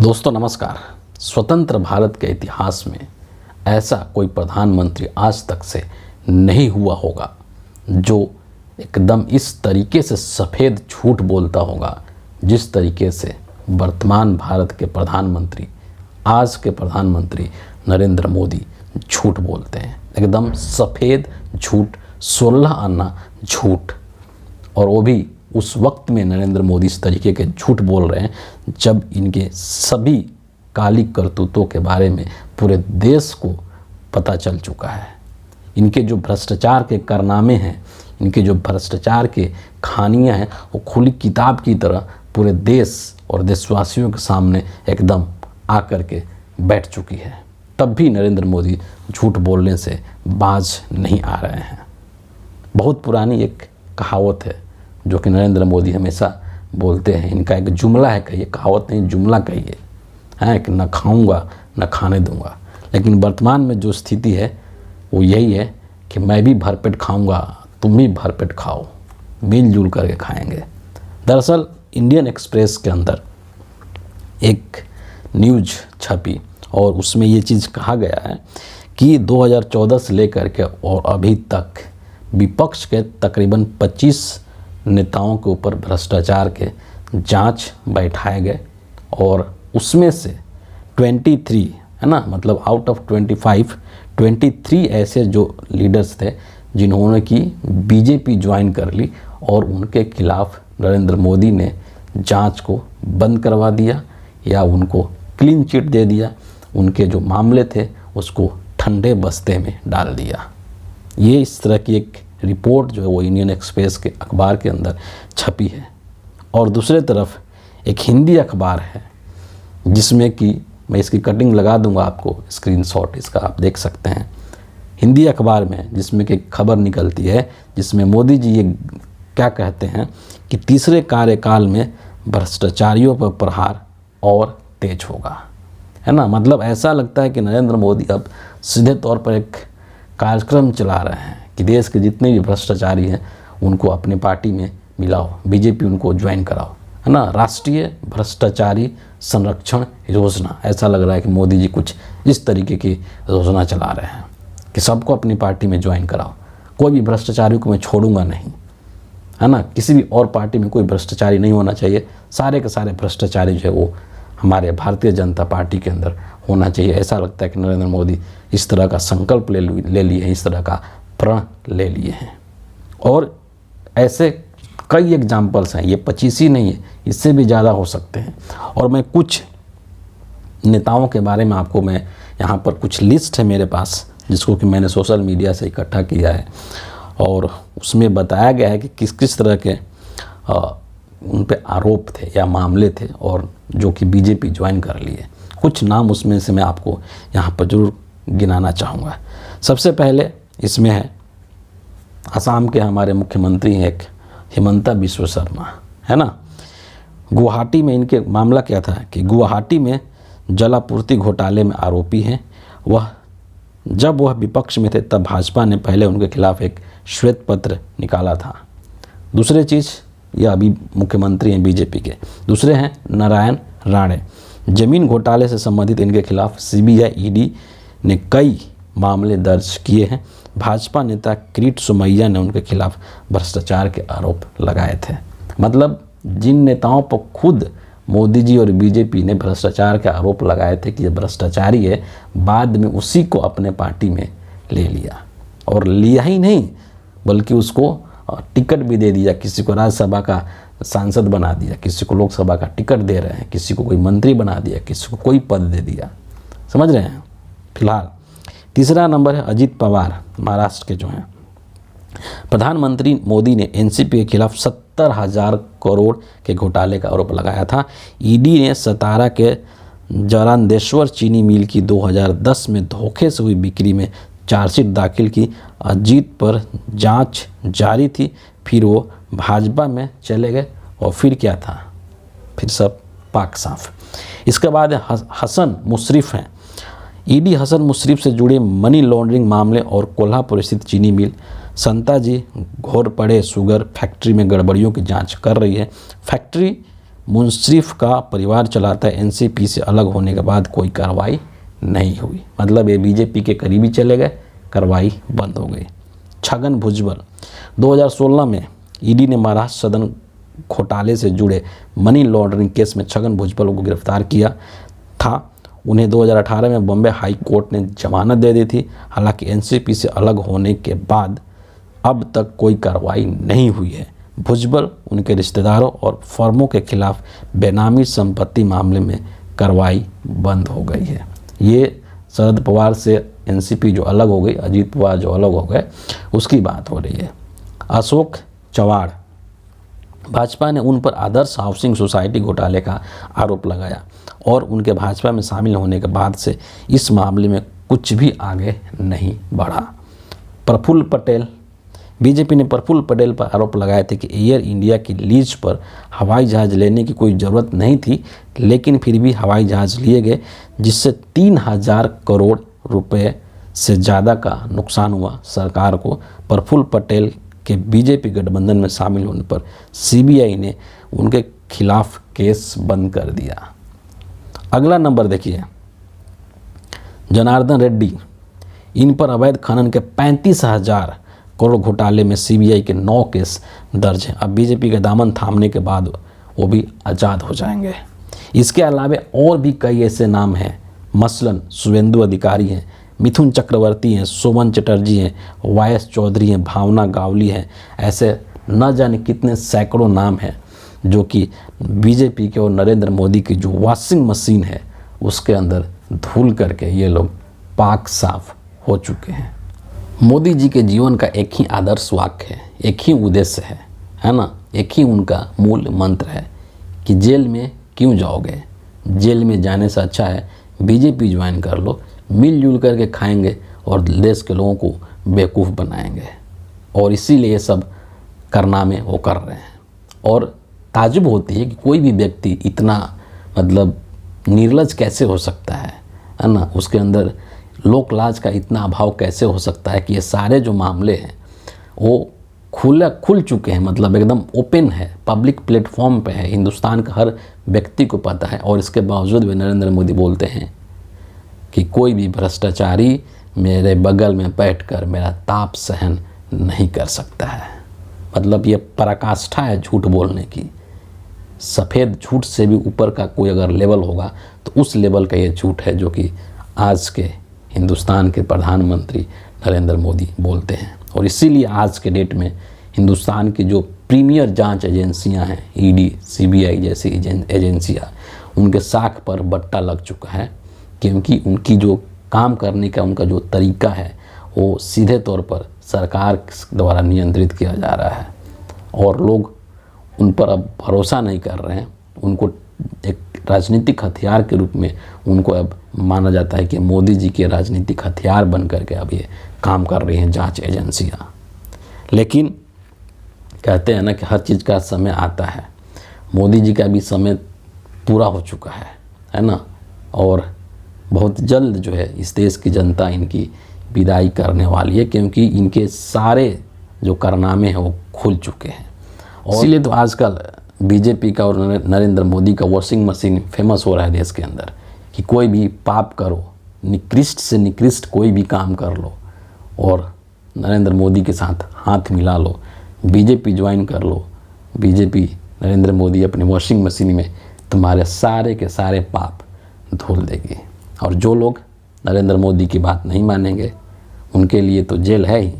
दोस्तों नमस्कार। स्वतंत्र भारत के इतिहास में ऐसा कोई प्रधानमंत्री आज तक से नहीं हुआ होगा जो एकदम इस तरीके से सफ़ेद झूठ बोलता होगा जिस तरीके से वर्तमान भारत के प्रधानमंत्री, आज के प्रधानमंत्री नरेंद्र मोदी झूठ बोलते हैं। एकदम सफ़ेद झूठ, 16 आना झूठ। और वो भी उस वक्त में नरेंद्र मोदी इस तरीके के झूठ बोल रहे हैं जब इनके सभी काली करतूतों के बारे में पूरे देश को पता चल चुका है। इनके जो भ्रष्टाचार के कारनामे हैं, इनके जो भ्रष्टाचार के कहानियाँ हैं, वो खुली किताब की तरह पूरे देश और देशवासियों के सामने एकदम आकर के बैठ चुकी है। तब भी नरेंद्र मोदी झूठ बोलने से बाज नहीं आ रहे हैं। बहुत पुरानी एक कहावत है जो कि नरेंद्र मोदी हमेशा बोलते हैं। इनका एक जुमला है, कहिए कहावत नहीं, जुमला कहिए, है कि न खाऊंगा न खाने दूंगा। लेकिन वर्तमान में जो स्थिति है वो यही है कि मैं भी भरपेट खाऊंगा, तुम भी भरपेट खाओ, मिलजुल करके खाएंगे। दरअसल इंडियन एक्सप्रेस के अंदर एक न्यूज छपी और उसमें ये चीज़ कहा गया है कि 2014 से लेकर के और अभी तक विपक्ष के तकरीबन 25 नेताओं के ऊपर भ्रष्टाचार के जांच बैठाए गए और उसमें से 23, है ना, मतलब आउट ऑफ 23 ऐसे जो लीडर्स थे जिन्होंने कि बीजेपी ज्वाइन कर ली और उनके खिलाफ नरेंद्र मोदी ने जांच को बंद करवा दिया या उनको क्लीन चिट दे दिया। उनके जो मामले थे उसको ठंडे बस्ते में डाल दिया। ये इस तरह की एक रिपोर्ट जो है वो इंडियन एक्सप्रेस के अखबार के अंदर छपी है। और दूसरे तरफ एक हिंदी अखबार है जिसमें कि मैं इसकी कटिंग लगा दूंगा आपको, स्क्रीनशॉट इसका आप देख सकते हैं। हिंदी अखबार में जिसमें कि खबर निकलती है जिसमें मोदी जी ये क्या कहते हैं कि तीसरे कार्यकाल में भ्रष्टाचारियों पर प्रहार और तेज होगा, है ना। मतलब ऐसा लगता है कि नरेंद्र मोदी अब सीधे तौर पर एक कार्यक्रम चला रहे हैं कि देश के जितने भी भ्रष्टाचारी हैं उनको अपनी पार्टी में मिलाओ, बीजेपी उनको ज्वाइन कराओ, है ना। राष्ट्रीय भ्रष्टाचारी संरक्षण योजना, ऐसा लग रहा है कि मोदी जी कुछ इस तरीके की योजना चला रहे हैं कि सबको अपनी पार्टी में ज्वाइन कराओ, कोई भी भ्रष्टाचारी को मैं छोड़ूंगा नहीं, है ना। किसी भी और पार्टी में कोई भ्रष्टाचारी नहीं होना चाहिए, सारे के सारे भ्रष्टाचारी जो है वो हमारे भारतीय जनता पार्टी के अंदर होना चाहिए। ऐसा लगता है कि नरेंद्र मोदी इस तरह का संकल्प ले लिए हैं, इस तरह का प्रण ले लिए हैं। और ऐसे कई एग्जाम्पल्स हैं, ये 25 ही नहीं है, इससे भी ज़्यादा हो सकते हैं। और मैं कुछ नेताओं के बारे में आपको, मैं यहाँ पर कुछ लिस्ट है मेरे पास जिसको कि मैंने सोशल मीडिया से इकट्ठा किया है और उसमें बताया गया है कि किस किस तरह के उन पे आरोप थे या मामले थे और जो कि बीजेपी ज्वाइन कर लिए। कुछ नाम उसमें से मैं आपको यहाँ पर जरूर गिनाना चाहूँगा। सबसे पहले इसमें है असम के हमारे मुख्यमंत्री हैं एक हिमंता बिस्वा शर्मा, है ना। गुवाहाटी में इनके मामला क्या था कि गुवाहाटी में जलापूर्ति घोटाले में आरोपी हैं। जब वह विपक्ष में थे तब भाजपा ने पहले उनके खिलाफ एक श्वेत पत्र निकाला था। दूसरी चीज़, यह अभी मुख्यमंत्री हैं बीजेपी के। दूसरे हैं नारायण राणे, जमीन घोटाले से संबंधित इनके खिलाफ सीबीआई ईडी ने कई मामले दर्ज किए हैं। भाजपा नेता किरीट सोमैया ने उनके खिलाफ भ्रष्टाचार के आरोप लगाए थे। मतलब जिन नेताओं पर खुद मोदी जी और बीजेपी ने भ्रष्टाचार के आरोप लगाए थे कि ये भ्रष्टाचारी है, बाद में उसी को अपने पार्टी में ले लिया। और लिया ही नहीं बल्कि उसको टिकट भी दे दिया, किसी को राज्यसभा का सांसद बना दिया, किसी को लोकसभा का टिकट दे रहे हैं, किसी को कोई मंत्री बना दिया, किसी को कोई पद दे दिया। समझ रहे हैं। फिलहाल तीसरा नंबर है अजीत पवार, महाराष्ट्र के जो हैं। प्रधानमंत्री मोदी ने एनसीपी के खिलाफ 70,000 करोड़ के घोटाले का आरोप लगाया था। ईडी ने सतारा के जरांदेश्वर चीनी मिल की 2010 में धोखे से हुई बिक्री में चार्जशीट दाखिल की। अजीत पर जांच जारी थी, फिर वो भाजपा में चले गए और फिर क्या था, फिर सब पाक साफ। इसके बाद हसन मुशर्रफ हैं। ईडी हसन मुशर्रफ से जुड़े मनी लॉन्ड्रिंग मामले और कोल्हापुर स्थित चीनी मिल संताजी घोरपड़े शुगर फैक्ट्री में गड़बड़ियों की जांच कर रही है। फैक्ट्री मुंसरिफ का परिवार चलाता है, एनसीपी से अलग होने के बाद कोई कार्रवाई नहीं हुई। मतलब ये बीजेपी के करीबी चले गए, कार्रवाई बंद हो गई। छगन भुजबल 2016 में ईडी ने महाराष्ट्र सदन घोटाले से जुड़े मनी लॉन्ड्रिंग केस में छगन भुजबल को गिरफ्तार किया था। उन्हें 2018 में बॉम्बे हाई कोर्ट ने जमानत दे दी थी। हालांकि एनसीपी से अलग होने के बाद अब तक कोई कार्रवाई नहीं हुई है। भुजबल, उनके रिश्तेदारों और फर्मों के खिलाफ बेनामी संपत्ति मामले में कार्रवाई बंद हो गई है। ये शरद पवार से एनसीपी जो अलग हो गई, अजीत पवार जो अलग हो गए, उसकी बात हो रही है। अशोक चवाड़, भाजपा ने उन पर आदर्श हाउसिंग सोसाइटी घोटाले का आरोप लगाया और उनके भाजपा में शामिल होने के बाद से इस मामले में कुछ भी आगे नहीं बढ़ा। प्रफुल्ल पटेल, बीजेपी ने प्रफुल्ल पटेल पर आरोप लगाए थे कि एयर इंडिया की लीज पर हवाई जहाज़ लेने की कोई ज़रूरत नहीं थी, लेकिन फिर भी हवाई जहाज़ लिए गए, जिससे 3000 करोड़ रुपए से ज़्यादा का नुकसान हुआ सरकार को। प्रफुल्ल पटेल के बीजेपी गठबंधन में शामिल होने पर सीबीआई ने उनके खिलाफ केस बंद कर दिया। अगला नंबर देखिए, जनार्दन रेड्डी, इन पर अवैध खनन के 35,000 करोड़ घोटाले में सीबीआई के 9 केस दर्ज हैं। अब बीजेपी का दामन थामने के बाद वो भी आज़ाद हो जाएंगे। इसके अलावा और भी कई ऐसे नाम हैं, मसलन शुभेंदु अधिकारी हैं, मिथुन चक्रवर्ती हैं, सोमन चटर्जी हैं, वायस चौधरी हैं, भावना गावली हैं। ऐसे न जाने कितने सैकड़ों नाम हैं जो कि बीजेपी के और नरेंद्र मोदी की जो वॉशिंग मशीन है उसके अंदर धूल करके ये लोग पाक साफ हो चुके हैं। मोदी जी के जीवन का एक ही आदर्श वाक्य है, एक ही उद्देश्य है ना, एक ही उनका मूल मंत्र है कि जेल में क्यों जाओगे, जेल में जाने से अच्छा है बीजेपी ज्वाइन कर लो, मिलजुल करके खाएंगे और देश के लोगों को बेवकूफ़ बनाएंगे। और इसीलिए ये सब कारनामे वो कर रहे हैं। और ताज्जुब होती है कि कोई भी व्यक्ति इतना मतलब निर्लज कैसे हो सकता है ना, उसके अंदर लोक लाज का इतना अभाव कैसे हो सकता है कि ये सारे जो मामले हैं वो खुल चुके हैं, मतलब एकदम ओपन है, पब्लिक प्लेटफॉर्म पे है, हिंदुस्तान का हर व्यक्ति को पता है। और इसके बावजूद भी नरेंद्र मोदी बोलते हैं कि कोई भी भ्रष्टाचारी मेरे बगल में बैठकर मेरा ताप सहन नहीं कर सकता है। मतलब ये पराकाष्ठा है झूठ बोलने की। सफ़ेद झूठ से भी ऊपर का कोई अगर लेवल होगा तो उस लेवल का ये झूठ है जो कि आज के हिंदुस्तान के प्रधानमंत्री नरेंद्र मोदी बोलते हैं। और इसीलिए आज के डेट में हिंदुस्तान की जो प्रीमियर जांच एजेंसियां हैं, ईडी, सीबीआई जैसी एजेंसियां, उनके साख पर बट्टा लग चुका है, क्योंकि उनकी जो काम करने का उनका जो तरीका है वो सीधे तौर पर सरकार द्वारा नियंत्रित किया जा रहा है। और लोग उन पर अब भरोसा नहीं कर रहे हैं। उनको एक राजनीतिक हथियार के रूप में उनको अब माना जाता है कि मोदी जी के राजनीतिक हथियार बन करके अब ये काम कर रही हैं जांच एजेंसियां। लेकिन कहते हैं ना कि हर चीज़ का समय आता है। मोदी जी का भी समय पूरा हो चुका है ना, और बहुत जल्द जो है इस देश की जनता इनकी विदाई करने वाली है, क्योंकि इनके सारे जो कारनामे हैं वो खुल चुके हैं। और इसीलिए तो आजकल बीजेपी का और नरेंद्र मोदी का वॉशिंग मशीन फेमस हो रहा है देश के अंदर कि कोई भी पाप करो, निकृष्ट से निकृष्ट कोई भी काम कर लो और नरेंद्र मोदी के साथ हाथ मिला लो, बीजेपी ज्वाइन कर लो। बीजेपी, नरेंद्र मोदी अपनी वॉशिंग मशीन में तुम्हारे सारे के सारे पाप धुल देगी। और जो लोग नरेंद्र मोदी की बात नहीं मानेंगे उनके लिए तो जेल है ही।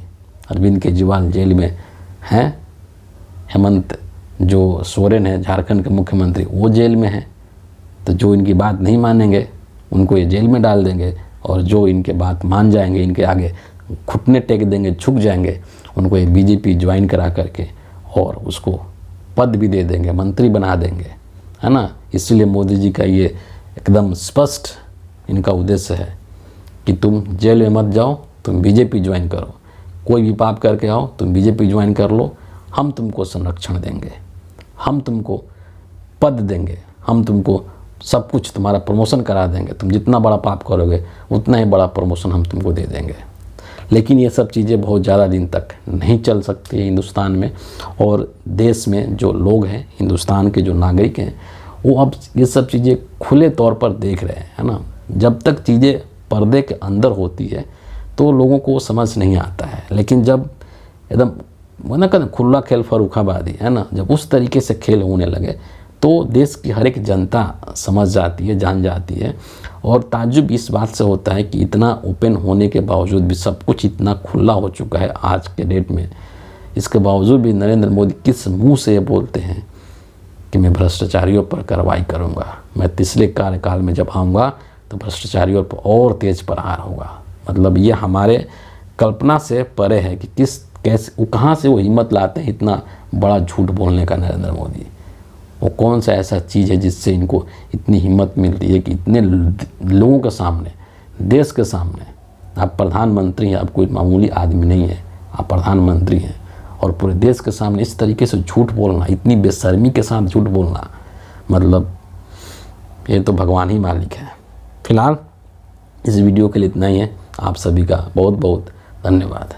अरविंद केजरीवाल जेल में हैं, हेमंत जो सोरेन है झारखंड के मुख्यमंत्री वो जेल में हैं। तो जो इनकी बात नहीं मानेंगे उनको ये जेल में डाल देंगे, और जो इनके बात मान जाएंगे, इनके आगे घुटने टेक देंगे, झुक जाएंगे, उनको ये बीजेपी ज्वाइन करा करके और उसको पद भी दे देंगे, मंत्री बना देंगे, है ना। इसलिए मोदी जी का ये एकदम स्पष्ट इनका उद्देश्य है कि तुम जेल में मत जाओ, तुम बीजेपी ज्वाइन करो, कोई भी पाप करके आओ तुम बीजेपी ज्वाइन कर लो, हम तुमको संरक्षण देंगे, हम तुमको पद देंगे, हम तुमको सब कुछ, तुम्हारा प्रमोशन करा देंगे, तुम जितना बड़ा पाप करोगे उतना ही बड़ा प्रमोशन हम तुमको दे देंगे। लेकिन ये सब चीज़ें बहुत ज़्यादा दिन तक नहीं चल सकती है हिंदुस्तान में। और देश में जो लोग हैं, हिंदुस्तान के जो नागरिक हैं, वो अब ये सब चीज़ें खुले तौर पर देख रहे हैं, है ना। जब तक चीज़ें पर्दे के अंदर होती है तो लोगों को समझ नहीं आता है, लेकिन जब एकदम वो ना कहते खुला खेल फर्रुखाबादी, है ना, जब उस तरीके से खेल होने लगे तो देश की हर एक जनता समझ जाती है, जान जाती है। और ताज्जुब इस बात से होता है कि इतना ओपन होने के बावजूद भी, सब कुछ इतना खुला हो चुका है आज के डेट में, इसके बावजूद भी नरेंद्र मोदी किस मुंह से ये बोलते हैं कि मैं भ्रष्टाचारियों पर कार्रवाई करूंगा, मैं तीसरे कार्यकाल में जब आऊँगा तो भ्रष्टाचारियों पर और तेज प्रहार होगा। मतलब ये हमारे कल्पना से परे है कि किस कैसे वो कहाँ से वो हिम्मत लाते हैं इतना बड़ा झूठ बोलने का। नरेंद्र मोदी वो कौन सा ऐसा चीज़ है जिससे इनको इतनी हिम्मत मिलती है कि इतने लोगों के सामने, देश के सामने, आप प्रधानमंत्री हैं, आप कोई मामूली आदमी नहीं है, आप प्रधानमंत्री हैं, और पूरे देश के सामने इस तरीके से झूठ बोलना, इतनी बेशर्मी के साथ झूठ बोलना, मतलब ये तो भगवान ही मालिक है। फिलहाल इस वीडियो के लिए इतना ही है। आप सभी का बहुत बहुत धन्यवाद।